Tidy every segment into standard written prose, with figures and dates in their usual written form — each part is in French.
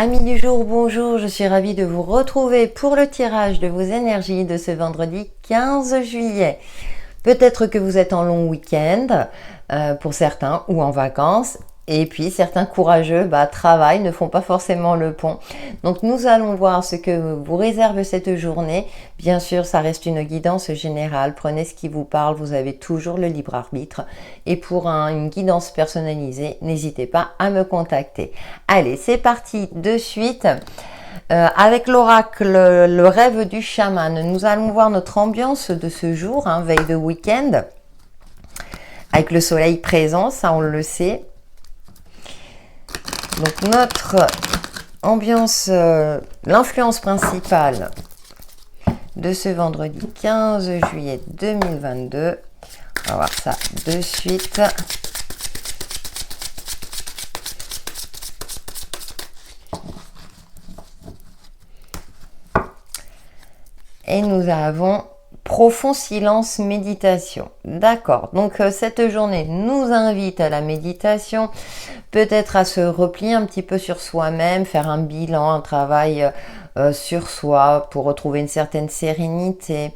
Amis du jour, bonjour, je suis ravie de vous retrouver pour le tirage de vos énergies de ce vendredi 15 juillet. Peut-être que vous êtes en long week-end pour certains ou en vacances. Et puis certains courageux travaillent, ne font pas forcément le pont. Donc nous allons voir ce que vous réserve cette journée. Bien sûr, ça reste une guidance générale. Prenez ce qui vous parle, vous avez toujours le libre arbitre. Et pour une guidance personnalisée, n'hésitez pas à me contacter. Allez, c'est parti de suite. Avec l'oracle, le rêve du chaman, nous allons voir notre ambiance de ce jour, veille de week-end. Avec le soleil présent, ça on le sait. Donc notre ambiance, l'influence principale de ce vendredi 15 juillet 2022. On va voir ça de suite. Et nous avons profond silence, méditation. D'accord, donc cette journée nous invite à la méditation, peut-être à se replier un petit peu sur soi-même, faire un bilan, un travail sur soi pour retrouver une certaine sérénité,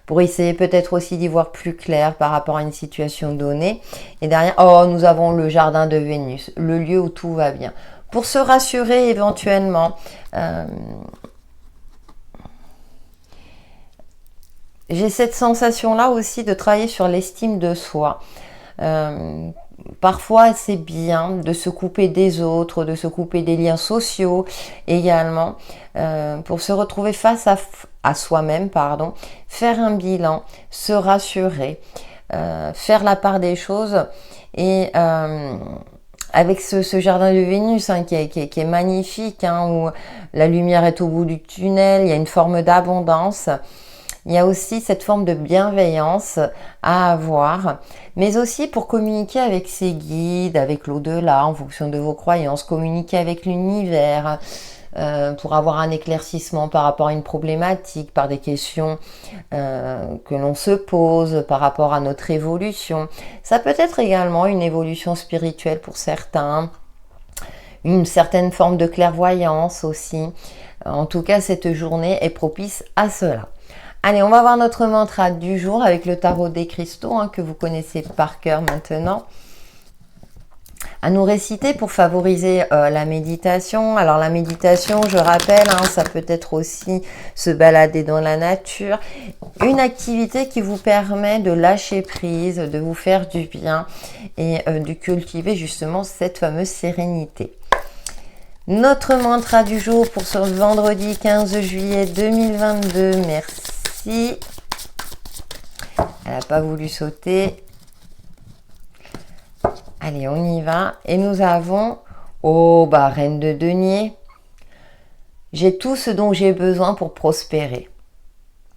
pour essayer peut-être aussi d'y voir plus clair par rapport à une situation donnée. Et derrière, nous avons le jardin de Vénus, le lieu où tout va bien. Pour se rassurer éventuellement, j'ai cette sensation-là aussi de travailler sur l'estime de soi. Parfois, c'est bien de se couper des autres, de se couper des liens sociaux également, pour se retrouver face à soi-même, faire un bilan, se rassurer, faire la part des choses. Et avec ce jardin de Vénus qui est magnifique, où la lumière est au bout du tunnel, il y a une forme d'abondance. Il y a aussi cette forme de bienveillance à avoir, mais aussi pour communiquer avec ses guides, avec l'au-delà, en fonction de vos croyances, communiquer avec l'univers, pour avoir un éclaircissement par rapport à une problématique, par des questions que l'on se pose, par rapport à notre évolution. Ça peut être également une évolution spirituelle pour certains, une certaine forme de clairvoyance aussi. En tout cas, cette journée est propice à cela. Allez, on va voir notre mantra du jour avec le tarot des cristaux que vous connaissez par cœur maintenant. À nous réciter pour favoriser la méditation. Alors la méditation, je rappelle, ça peut être aussi se balader dans la nature. Une activité qui vous permet de lâcher prise, de vous faire du bien et de cultiver justement cette fameuse sérénité. Notre mantra du jour pour ce vendredi 15 juillet 2022, merci. Elle n'a pas voulu sauter. Allez, on y va. Et nous avons, reine de denier. J'ai tout ce dont j'ai besoin pour prospérer.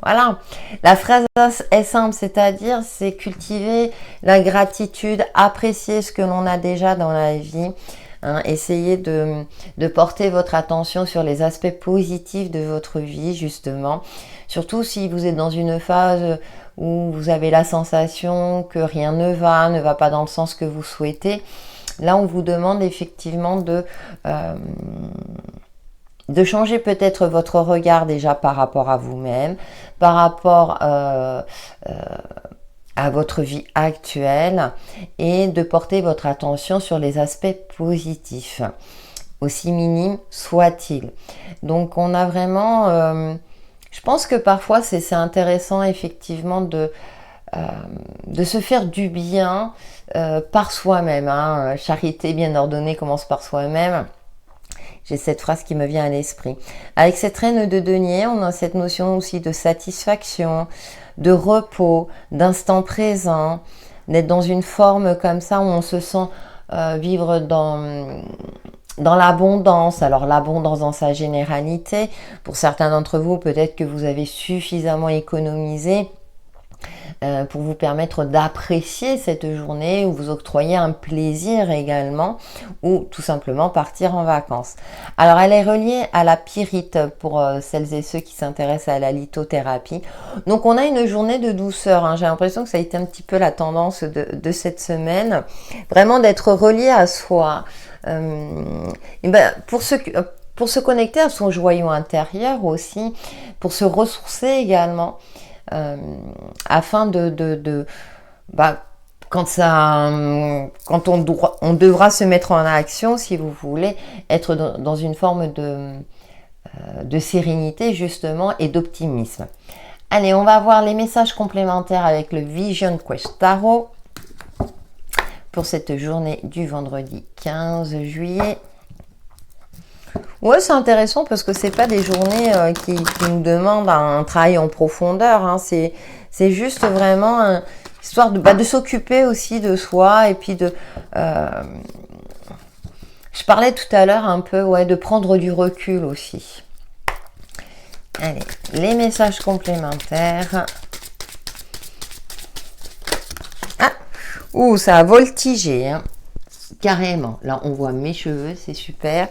Voilà. La phrase est simple, c'est-à-dire, c'est cultiver la gratitude, apprécier ce que l'on a déjà dans la vie. Essayez de porter votre attention sur les aspects positifs de votre vie, justement. Surtout si vous êtes dans une phase où vous avez la sensation que rien ne va pas dans le sens que vous souhaitez. Là, on vous demande effectivement de changer peut-être votre regard déjà par rapport à vous-même, par rapport à votre vie actuelle et de porter votre attention sur les aspects positifs, aussi minimes soient-ils. Donc on a vraiment, je pense que parfois c'est intéressant effectivement de se faire du bien par soi-même. Charité bien ordonnée commence par soi-même. J'ai cette phrase qui me vient à l'esprit. Avec cette reine de denier, on a cette notion aussi de satisfaction, de repos, d'instant présent, d'être dans une forme comme ça où on se sent vivre dans l'abondance. Alors l'abondance dans sa généralité, pour certains d'entre vous, peut-être que vous avez suffisamment économisé pour vous permettre d'apprécier cette journée ou vous octroyer un plaisir également ou tout simplement partir en vacances. Alors elle est reliée à la pyrite pour celles et ceux qui s'intéressent à la lithothérapie. Donc on a une journée de douceur, j'ai l'impression que ça a été un petit peu la tendance de cette semaine, vraiment d'être relié à soi. pour se connecter à son joyau intérieur aussi, pour se ressourcer également, afin bah, quand on devra se mettre en action, si vous voulez, être dans une forme de sérénité justement et d'optimisme. Allez, on va voir les messages complémentaires avec le Vision Quest Tarot pour cette journée du vendredi 15 juillet. Ouais, c'est intéressant parce que c'est pas des journées qui nous demandent un travail en profondeur. Hein. C'est juste vraiment histoire de s'occuper aussi de soi et puis je parlais tout à l'heure un peu de prendre du recul aussi. Allez, les messages complémentaires. Ah, ouh, ça a voltigé, hein. Carrément. Là, on voit mes cheveux, c'est super.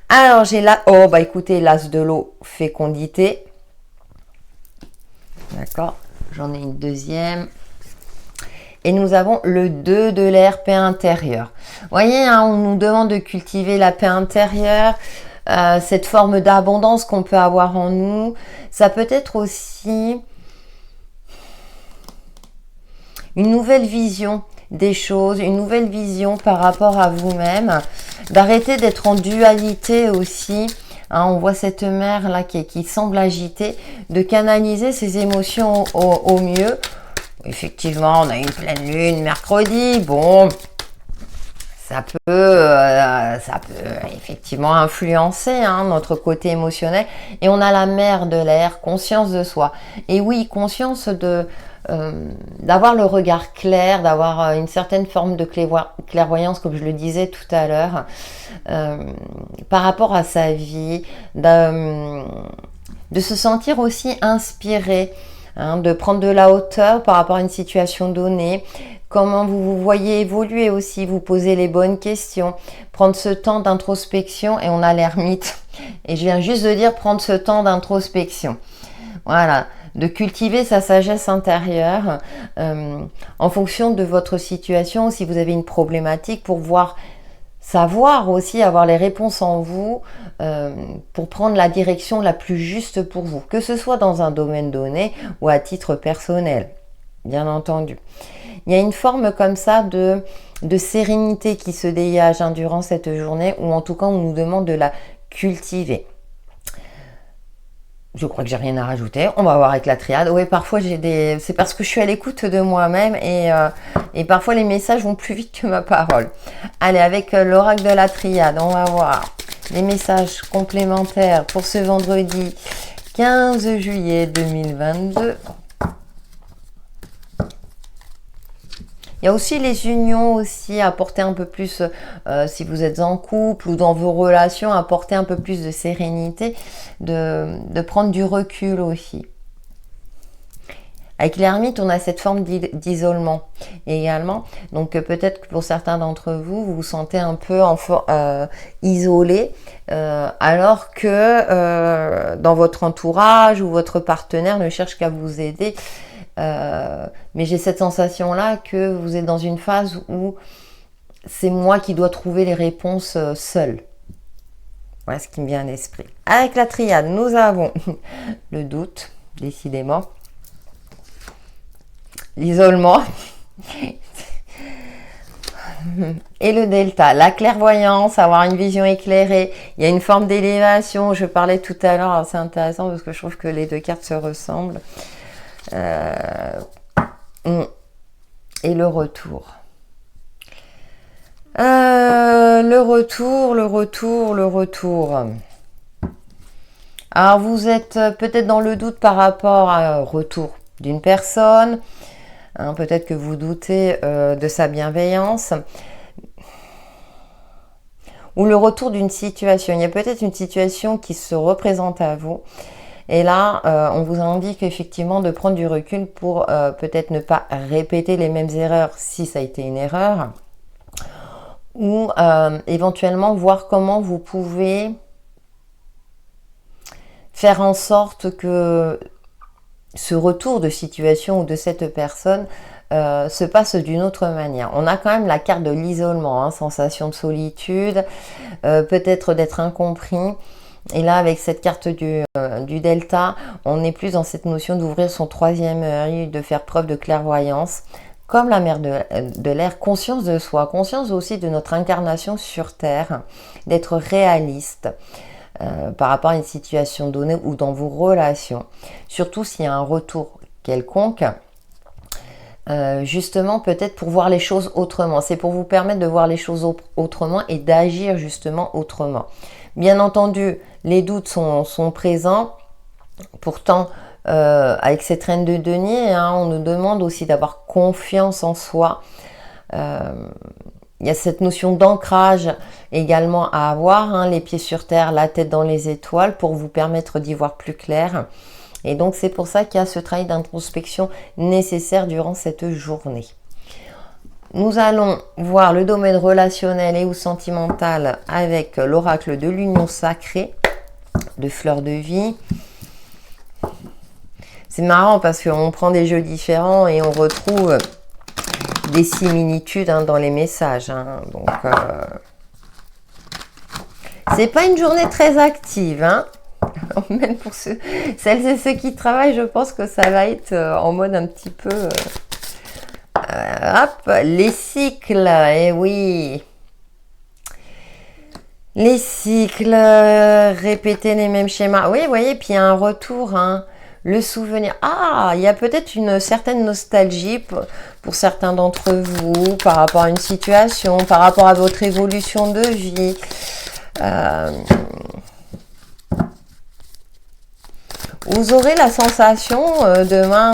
Alors, j'ai là, oh, bah écoutez, l'as de l'eau, fécondité. D'accord, j'en ai une deuxième. Et nous avons le 2 de l'air, paix intérieure. Vous voyez, hein, on nous demande de cultiver la paix intérieure, cette forme d'abondance qu'on peut avoir en nous. Ça peut être aussi une nouvelle vision des choses, une nouvelle vision par rapport à vous-même, d'arrêter d'être en dualité aussi. Hein, on voit cette mer là qui semble agitée, de canaliser ses émotions au mieux. Effectivement, on a une pleine lune mercredi. Bon, ça peut effectivement influencer notre côté émotionnel. Et on a la mer de l'air, conscience de soi. Et oui, conscience d'avoir le regard clair, d'avoir une certaine forme de clairvoyance, comme je le disais tout à l'heure, par rapport à sa vie, de se sentir aussi inspiré, de prendre de la hauteur par rapport à une situation donnée, comment vous vous voyez évoluer aussi, vous poser les bonnes questions, prendre ce temps d'introspection, et on a l'ermite, et je viens juste de dire prendre ce temps d'introspection. Voilà, de cultiver sa sagesse intérieure en fonction de votre situation, si vous avez une problématique, pour savoir aussi avoir les réponses en vous pour prendre la direction la plus juste pour vous, que ce soit dans un domaine donné ou à titre personnel, bien entendu. Il y a une forme comme ça de sérénité qui se dégage durant cette journée, ou en tout cas on nous demande de la cultiver. Je crois que j'ai rien à rajouter. On va voir avec la triade. Oui, parfois c'est parce que je suis à l'écoute de moi-même et parfois les messages vont plus vite que ma parole. Allez, avec l'oracle de la triade, on va voir les messages complémentaires pour ce vendredi 15 juillet 2022. Il y a aussi les unions aussi, apporter un peu plus, si vous êtes en couple ou dans vos relations, apporter un peu plus de sérénité, de prendre du recul aussi. Avec l'ermite, on a cette forme d'isolement également. Donc peut-être que pour certains d'entre vous, vous vous sentez un peu isolé, alors que dans votre entourage ou votre partenaire ne cherche qu'à vous aider. Mais j'ai cette sensation-là que vous êtes dans une phase où c'est moi qui dois trouver les réponses seule. Voilà ce qui me vient à l'esprit. Avec la triade, nous avons le doute, décidément. L'isolement. Et le delta, la clairvoyance, avoir une vision éclairée. Il y a une forme d'élévation. Je parlais tout à l'heure, c'est intéressant parce que je trouve que les deux cartes se ressemblent. Et le retour. Le retour. Alors vous êtes peut-être dans le doute par rapport à un retour d'une personne. Peut-être que vous doutez de sa bienveillance. Ou le retour d'une situation. Il y a peut-être une situation qui se représente à vous. Et là, on vous indique effectivement de prendre du recul pour peut-être ne pas répéter les mêmes erreurs si ça a été une erreur. Ou éventuellement voir comment vous pouvez faire en sorte que ce retour de situation ou de cette personne se passe d'une autre manière. On a quand même la carte de l'isolement, sensation de solitude, peut-être d'être incompris. Et là, avec cette carte du Delta, on est plus dans cette notion d'ouvrir son troisième œil, de faire preuve de clairvoyance, comme la mère de l'air, conscience de soi, conscience aussi de notre incarnation sur Terre, d'être réaliste par rapport à une situation donnée ou dans vos relations. Surtout s'il y a un retour quelconque, justement peut-être pour voir les choses autrement. C'est pour vous permettre de voir les choses autrement et d'agir justement autrement. Bien entendu, les doutes sont présents. Pourtant, avec cette reine de denier, hein, on nous demande aussi d'avoir confiance en soi. Il y a cette notion d'ancrage également à avoir, hein, les pieds sur terre, la tête dans les étoiles, pour vous permettre d'y voir plus clair. Et donc c'est pour ça qu'il y a ce travail d'introspection nécessaire durant cette journée. Nous allons voir le domaine relationnel et ou sentimental avec l'oracle de l'union sacrée de Fleur de Vie. C'est marrant parce qu'on prend des jeux différents et on retrouve des similitudes, hein, dans les messages. Hein. Donc, c'est pas une journée très active, hein. Même pour celles et ceux qui travaillent, je pense que ça va être en mode un petit peu... hop, les cycles, eh oui. Les cycles, répéter les mêmes schémas. Oui, vous voyez, puis il y a un retour, hein. Le souvenir. Ah, il y a peut-être une certaine nostalgie pour certains d'entre vous par rapport à une situation, par rapport à votre évolution de vie. Vous aurez la sensation demain,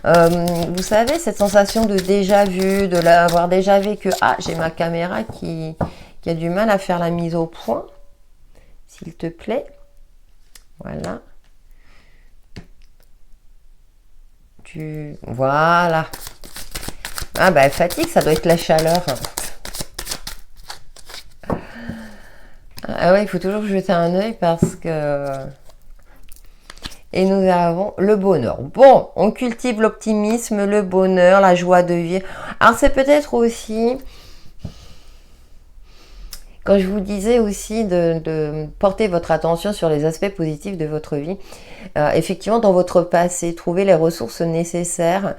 vous savez, cette sensation de déjà vu, de l'avoir déjà vécu. Ah, j'ai ma caméra qui a du mal à faire la mise au point, s'il te plaît. Voilà. Voilà. Ah bah, fatigue, ça doit être la chaleur. Ah ouais, il faut toujours jeter un œil parce que... Et nous avons le bonheur. Bon, on cultive l'optimisme, le bonheur, la joie de vivre. Alors c'est peut-être aussi, quand je vous disais aussi de porter votre attention sur les aspects positifs de votre vie, effectivement dans votre passé, trouver les ressources nécessaires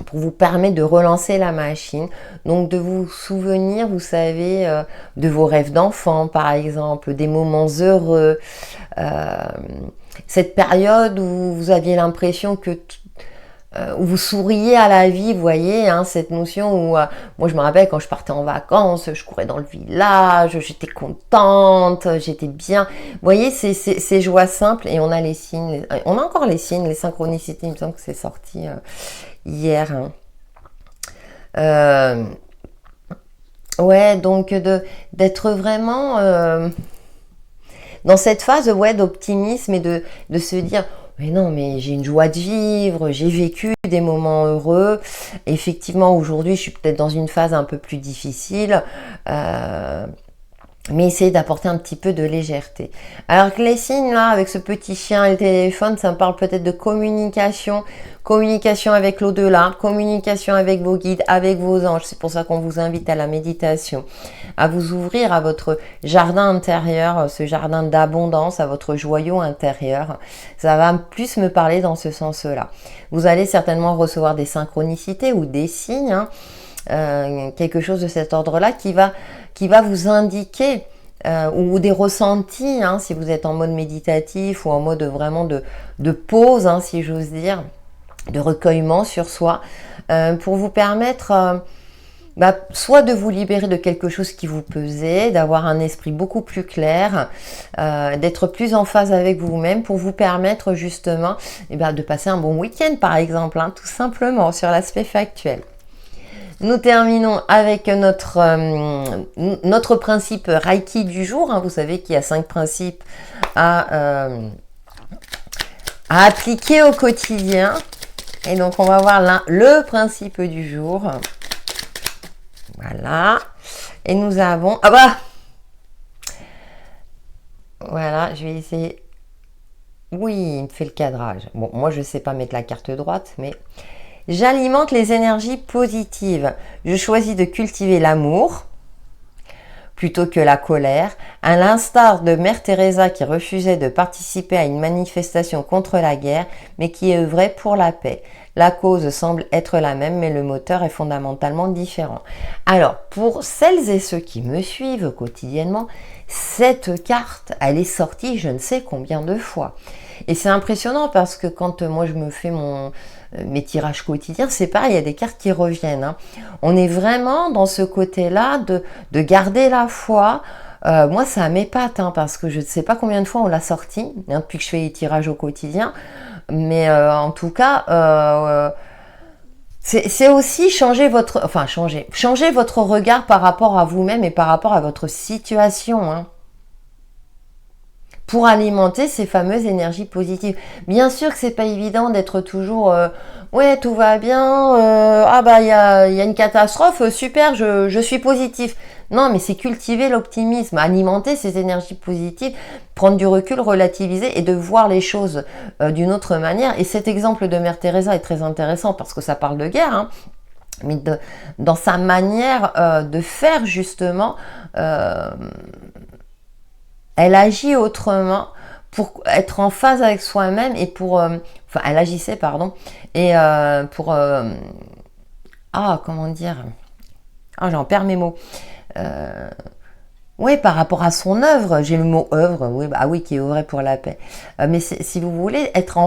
pour vous permettre de relancer la machine. Donc de vous souvenir, vous savez, de vos rêves d'enfant par exemple, des moments heureux, cette période où vous aviez l'impression que où vous souriez à la vie, vous voyez, hein, cette notion où, moi je me rappelle quand je partais en vacances, je courais dans le village, j'étais contente, j'étais bien. Vous voyez, ces joies simples, et on a les signes, on a encore les signes, les synchronicités, il me semble que c'est sorti hier. Ouais, donc d'être vraiment dans cette phase, ouais, d'optimisme et de se dire... Mais non, mais j'ai une joie de vivre, j'ai vécu des moments heureux. Effectivement, aujourd'hui, je suis peut-être dans une phase un peu plus difficile, mais essayer d'apporter un petit peu de légèreté. Alors que les signes, là, avec ce petit chien et le téléphone, ça me parle peut-être de communication, communication avec l'au-delà, communication avec vos guides, avec vos anges. C'est pour ça qu'on vous invite à la méditation, à vous ouvrir à votre jardin intérieur, ce jardin d'abondance, à votre joyau intérieur. Ça va plus me parler dans ce sens-là. Vous allez certainement recevoir des synchronicités ou des signes, hein, quelque chose de cet ordre-là qui va vous indiquer ou des ressentis, hein, si vous êtes en mode méditatif ou en mode vraiment de pause, hein, si j'ose dire, de recueillement sur soi, pour vous permettre soit de vous libérer de quelque chose qui vous pesait, d'avoir un esprit beaucoup plus clair, d'être plus en phase avec vous-même pour vous permettre justement de passer un bon week-end par exemple, hein, tout simplement sur l'aspect factuel. Nous terminons avec notre principe Reiki du jour. Hein. Vous savez qu'il y a 5 principes à appliquer au quotidien. Et donc, on va voir le principe du jour. Voilà. Et nous avons... Ah bah voilà, je vais essayer... Oui, il me fait le cadrage. Bon, moi, je ne sais pas mettre la carte droite, mais... J'alimente les énergies positives. Je choisis de cultiver l'amour. plutôt que la colère, à l'instar de Mère Teresa qui refusait de participer à une manifestation contre la guerre, mais qui œuvrait pour la paix. La cause semble être la même, mais le moteur est fondamentalement différent. Alors, pour celles et ceux qui me suivent quotidiennement, cette carte, elle est sortie je ne sais combien de fois. Et c'est impressionnant parce que quand moi je me fais mes tirages quotidiens, c'est pareil, il y a des cartes qui reviennent. Hein. On est vraiment dans ce côté-là de garder la foi. Moi, ça m'épate hein, parce que je ne sais pas combien de fois on l'a sorti hein, depuis que je fais les tirages au quotidien. Mais en tout cas, c'est aussi changer votre regard par rapport à vous-même et par rapport à votre situation. Hein, pour alimenter ces fameuses énergies positives. Bien sûr que c'est pas évident d'être toujours ouais tout va bien, ah bah il y a une catastrophe, super, je suis positif. Non mais c'est cultiver l'optimisme, alimenter ces énergies positives, prendre du recul, relativiser et de voir les choses d'une autre manière. Et cet exemple de Mère Teresa est très intéressant parce que ça parle de guerre, hein, mais dans sa manière de faire justement elle agit autrement pour être en phase avec soi-même et pour... enfin, elle agissait, pardon, et pour... comment dire j'en perds mes mots. Oui, par rapport à son œuvre, j'ai le mot œuvre, oui, bah oui, qui œuvrait pour la paix. Mais si vous voulez, être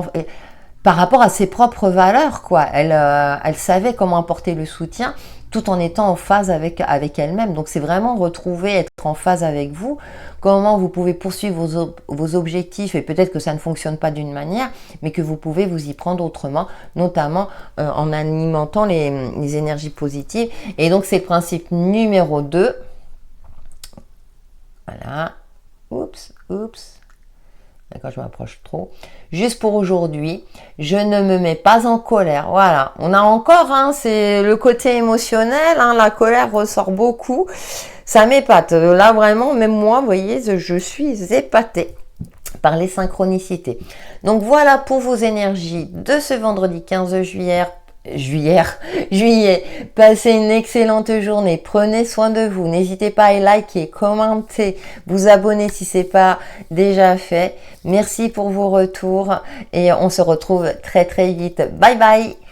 par rapport à ses propres valeurs, quoi. Elle savait comment apporter le soutien tout en étant en phase avec elle-même. Donc c'est vraiment retrouver, être en phase avec vous, comment vous pouvez poursuivre vos objectifs et peut-être que ça ne fonctionne pas d'une manière, mais que vous pouvez vous y prendre autrement, notamment en alimentant les énergies positives. Et donc c'est le principe numéro 2. Voilà. Oups. D'accord, je m'approche trop. Juste pour aujourd'hui, je ne me mets pas en colère. Voilà, on a encore, hein, c'est le côté émotionnel, hein, la colère ressort beaucoup. Ça m'épate. Là, vraiment, même moi, vous voyez, je suis épatée par les synchronicités. Donc voilà pour vos énergies de ce vendredi 15 juillet. Passez une excellente journée. Prenez soin de vous. N'hésitez pas à liker, commenter, vous abonner si ce n'est pas déjà fait. Merci pour vos retours et on se retrouve très très vite. Bye bye.